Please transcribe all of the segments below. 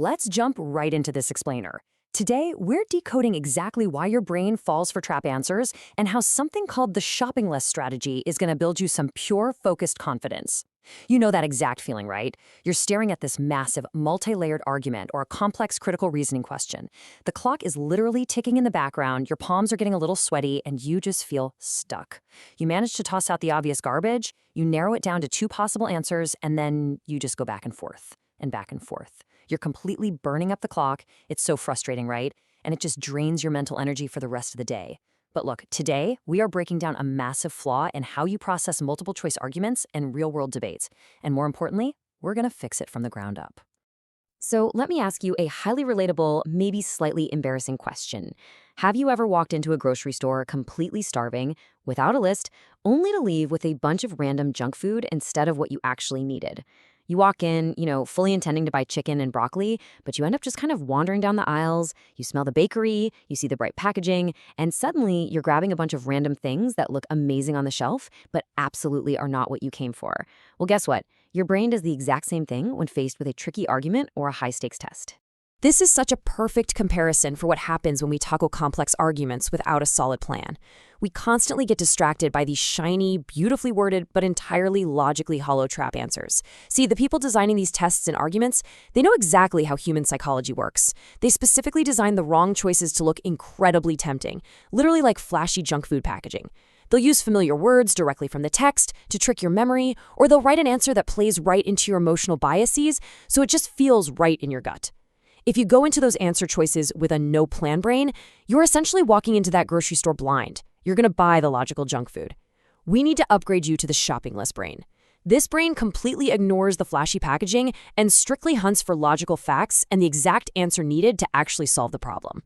let's jump right into this explainer. Today, we're decoding exactly why your brain falls for trap answers and how something called the shopping list strategy is going to build you some pure, focused confidence. You know that exact feeling, right? You're staring at this massive, multi-layered argument or a complex critical reasoning question. The clock is literally ticking in the background, your palms are getting a little sweaty, and you just feel stuck. You manage to toss out the obvious garbage, you narrow it down to two possible answers, and then you just go back and forth, and back and forth. You're completely burning up the clock. It's so frustrating, right? And it just drains your mental energy for the rest of the day. But look, today, we are breaking down a massive flaw in how you process multiple choice arguments and real-world debates. And more importantly, we're going to fix it from the ground up. So let me ask you a highly relatable, maybe slightly embarrassing question. Have you ever walked into a grocery store completely starving, without a list, only to leave with a bunch of random junk food instead of what you actually needed? You walk in, fully intending to buy chicken and broccoli, but you end up just kind of wandering down the aisles, you smell the bakery, you see the bright packaging, and suddenly you're grabbing a bunch of random things that look amazing on the shelf, but absolutely are not what you came for. Well, guess what? Your brain does the exact same thing when faced with a tricky argument or a high-stakes test. This is such a perfect comparison for what happens when we tackle complex arguments without a solid plan. We constantly get distracted by these shiny, beautifully worded, but entirely logically hollow trap answers. See, the people designing these tests and arguments, they know exactly how human psychology works. They specifically designed the wrong choices to look incredibly tempting, literally like flashy junk food packaging. They'll use familiar words directly from the text to trick your memory, or they'll write an answer that plays right into your emotional biases, so it just feels right in your gut. If you go into those answer choices with a no-plan brain, you're essentially walking into that grocery store blind. You're going to buy the logical junk food. We need to upgrade you to the shopping list brain. This brain completely ignores the flashy packaging and strictly hunts for logical facts and the exact answer needed to actually solve the problem.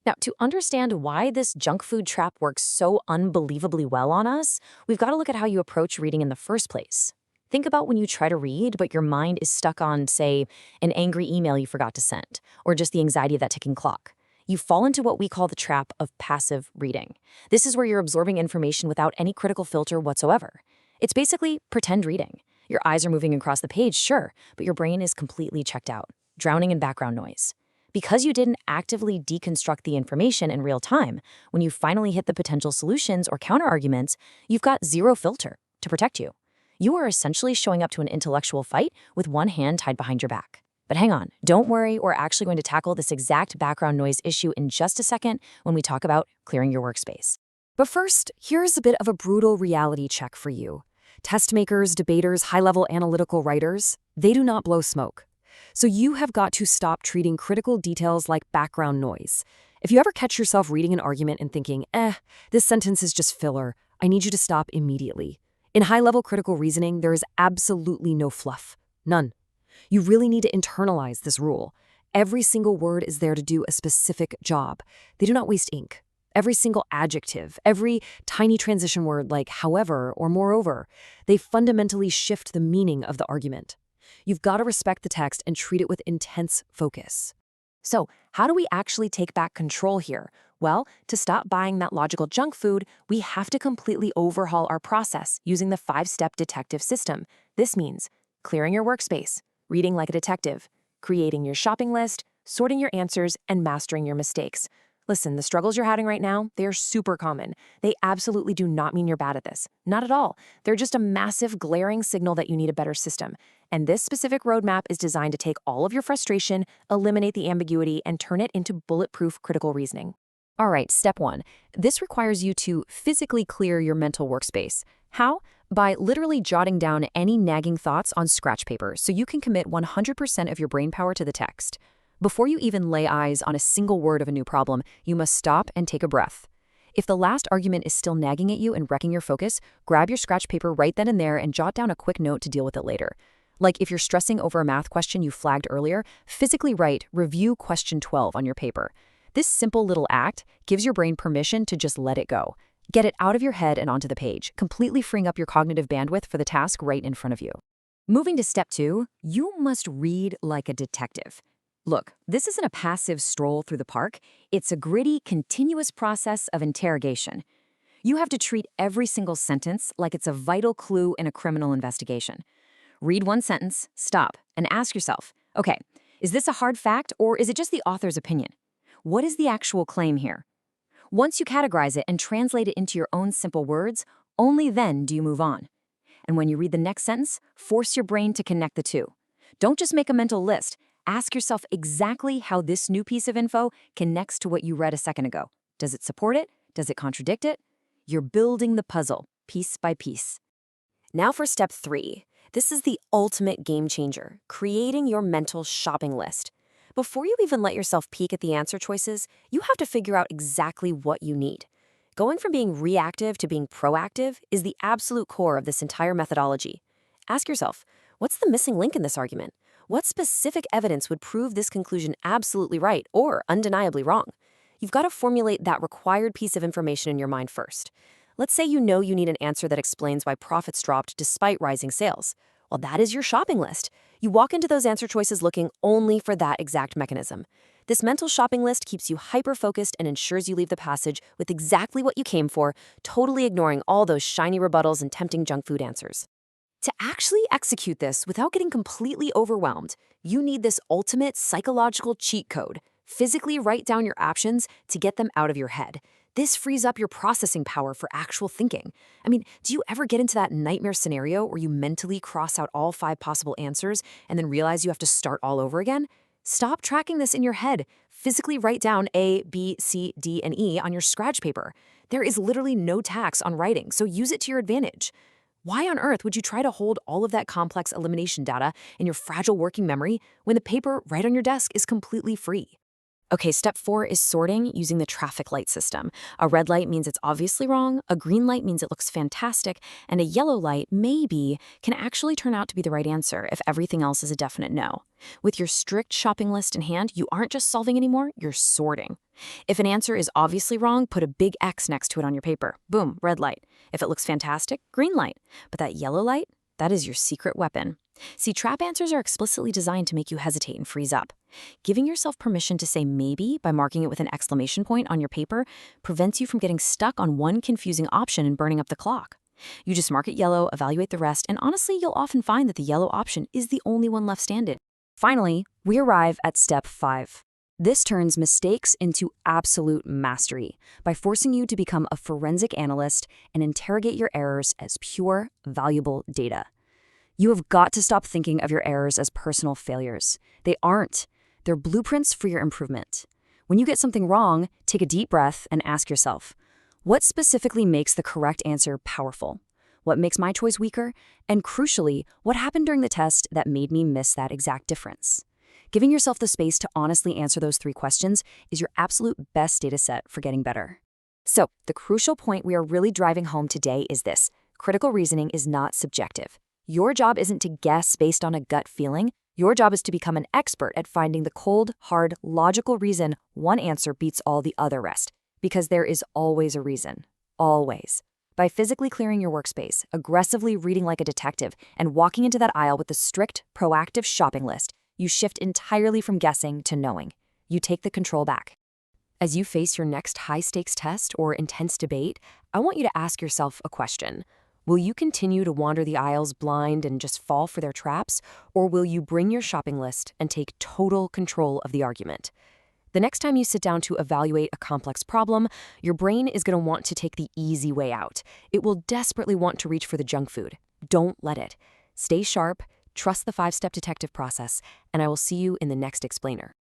Now, to understand why this junk food trap works so unbelievably well on us, we've got to look at how you approach reading in the first place. Think about when you try to read, but your mind is stuck on, say, an angry email you forgot to send, or just the anxiety of that ticking clock. You fall into what we call the trap of passive reading. This is where you're absorbing information without any critical filter whatsoever. It's basically pretend reading. Your eyes are moving across the page, sure, but your brain is completely checked out, drowning in background noise. Because you didn't actively deconstruct the information in real time, when you finally hit the potential solutions or counterarguments, you've got zero filter to protect you. You are essentially showing up to an intellectual fight with one hand tied behind your back. But hang on, don't worry, we're actually going to tackle this exact background noise issue in just a second when we talk about clearing your workspace. But first, here's a bit of a brutal reality check for you. Test makers, debaters, high-level analytical writers, they do not blow smoke. So you have got to stop treating critical details like background noise. If you ever catch yourself reading an argument and thinking, this sentence is just filler, I need you to stop immediately. In high-level critical reasoning, there is absolutely no fluff. None. You really need to internalize this rule. Every single word is there to do a specific job. They do not waste ink. Every single adjective, every tiny transition word like however or moreover, they fundamentally shift the meaning of the argument. You've got to respect the text and treat it with intense focus. So, how do we actually take back control here? Well, to stop buying that logical junk food, we have to completely overhaul our process using the 5-step detective system. This means clearing your workspace, reading like a detective, creating your shopping list, sorting your answers, and mastering your mistakes. Listen, the struggles you're having right now, they are super common. They absolutely do not mean you're bad at this. Not at all. They're just a massive, glaring signal that you need a better system. And this specific roadmap is designed to take all of your frustration, eliminate the ambiguity, and turn it into bulletproof critical reasoning. All right, step 1. This requires you to physically clear your mental workspace. How? By literally jotting down any nagging thoughts on scratch paper so you can commit 100% of your brain power to the text. Before you even lay eyes on a single word of a new problem, you must stop and take a breath. If the last argument is still nagging at you and wrecking your focus, grab your scratch paper right then and there and jot down a quick note to deal with it later. Like if you're stressing over a math question you flagged earlier, physically write "Review question 12" on your paper. This simple little act gives your brain permission to just let it go. Get it out of your head and onto the page, completely freeing up your cognitive bandwidth for the task right in front of you. Moving to step 2, you must read like a detective. Look, this isn't a passive stroll through the park. It's a gritty, continuous process of interrogation. You have to treat every single sentence like it's a vital clue in a criminal investigation. Read one sentence, stop, and ask yourself, okay, Is this a hard fact, or is it just the author's opinion? What is the actual claim here? Once you categorize it and translate it into your own simple words, only then do you move on. And when you read the next sentence, force your brain to connect the two. Don't just make a mental list. Ask yourself exactly how this new piece of info connects to what you read a second ago. Does it support it? Does it contradict it? You're building the puzzle, piece by piece. Now for step 3. This is the ultimate game changer, creating your mental shopping list. Before you even let yourself peek at the answer choices, you have to figure out exactly what you need. Going from being reactive to being proactive is the absolute core of this entire methodology. Ask yourself, what's the missing link in this argument? What specific evidence would prove this conclusion absolutely right or undeniably wrong? You've got to formulate that required piece of information in your mind first. Let's say you know you need an answer that explains why profits dropped despite rising sales. Well, that is your shopping list. You walk into those answer choices looking only for that exact mechanism. This mental shopping list keeps you hyper-focused and ensures you leave the passage with exactly what you came for, totally ignoring all those shiny rebuttals and tempting junk food answers. To actually execute this without getting completely overwhelmed, you need this ultimate psychological cheat code. Physically write down your options to get them out of your head. This frees up your processing power for actual thinking. I mean, do you ever get into that nightmare scenario where you mentally cross out all 5 possible answers and then realize you have to start all over again? Stop tracking this in your head. Physically write down A, B, C, D, and E on your scratch paper. There is literally no tax on writing, so use it to your advantage. Why on earth would you try to hold all of that complex elimination data in your fragile working memory when the paper right on your desk is completely free? Okay, step 4 is sorting using the traffic light system. A red light means it's obviously wrong, a green light means it looks fantastic, and a yellow light, maybe, can actually turn out to be the right answer if everything else is a definite no. With your strict shopping list in hand, you aren't just solving anymore, you're sorting. If an answer is obviously wrong, put a big X next to it on your paper. Boom, red light. If it looks fantastic, green light. But that yellow light, that is your secret weapon. See, trap answers are explicitly designed to make you hesitate and freeze up. Giving yourself permission to say maybe by marking it with an exclamation point on your paper prevents you from getting stuck on one confusing option and burning up the clock. You just mark it yellow, evaluate the rest, and honestly, you'll often find that the yellow option is the only one left standing. Finally, we arrive at step 5. This turns mistakes into absolute mastery by forcing you to become a forensic analyst and interrogate your errors as pure, valuable data. You have got to stop thinking of your errors as personal failures. They aren't. They're blueprints for your improvement. When you get something wrong, take a deep breath and ask yourself, what specifically makes the correct answer powerful? What makes my choice weaker? And crucially, what happened during the test that made me miss that exact difference? Giving yourself the space to honestly answer those 3 questions is your absolute best data set for getting better. So, the crucial point we are really driving home today is this. Critical reasoning is not subjective. Your job isn't to guess based on a gut feeling. Your job is to become an expert at finding the cold, hard, logical reason one answer beats all the other rest. Because there is always a reason. Always. By physically clearing your workspace, aggressively reading like a detective, and walking into that aisle with a strict, proactive shopping list, you shift entirely from guessing to knowing. You take the control back. As you face your next high-stakes test or intense debate, I want you to ask yourself a question. Will you continue to wander the aisles blind and just fall for their traps, or will you bring your shopping list and take total control of the argument? The next time you sit down to evaluate a complex problem, your brain is going to want to take the easy way out. It will desperately want to reach for the junk food. Don't let it. Stay sharp, trust the 5-step detective process, and I will see you in the next explainer.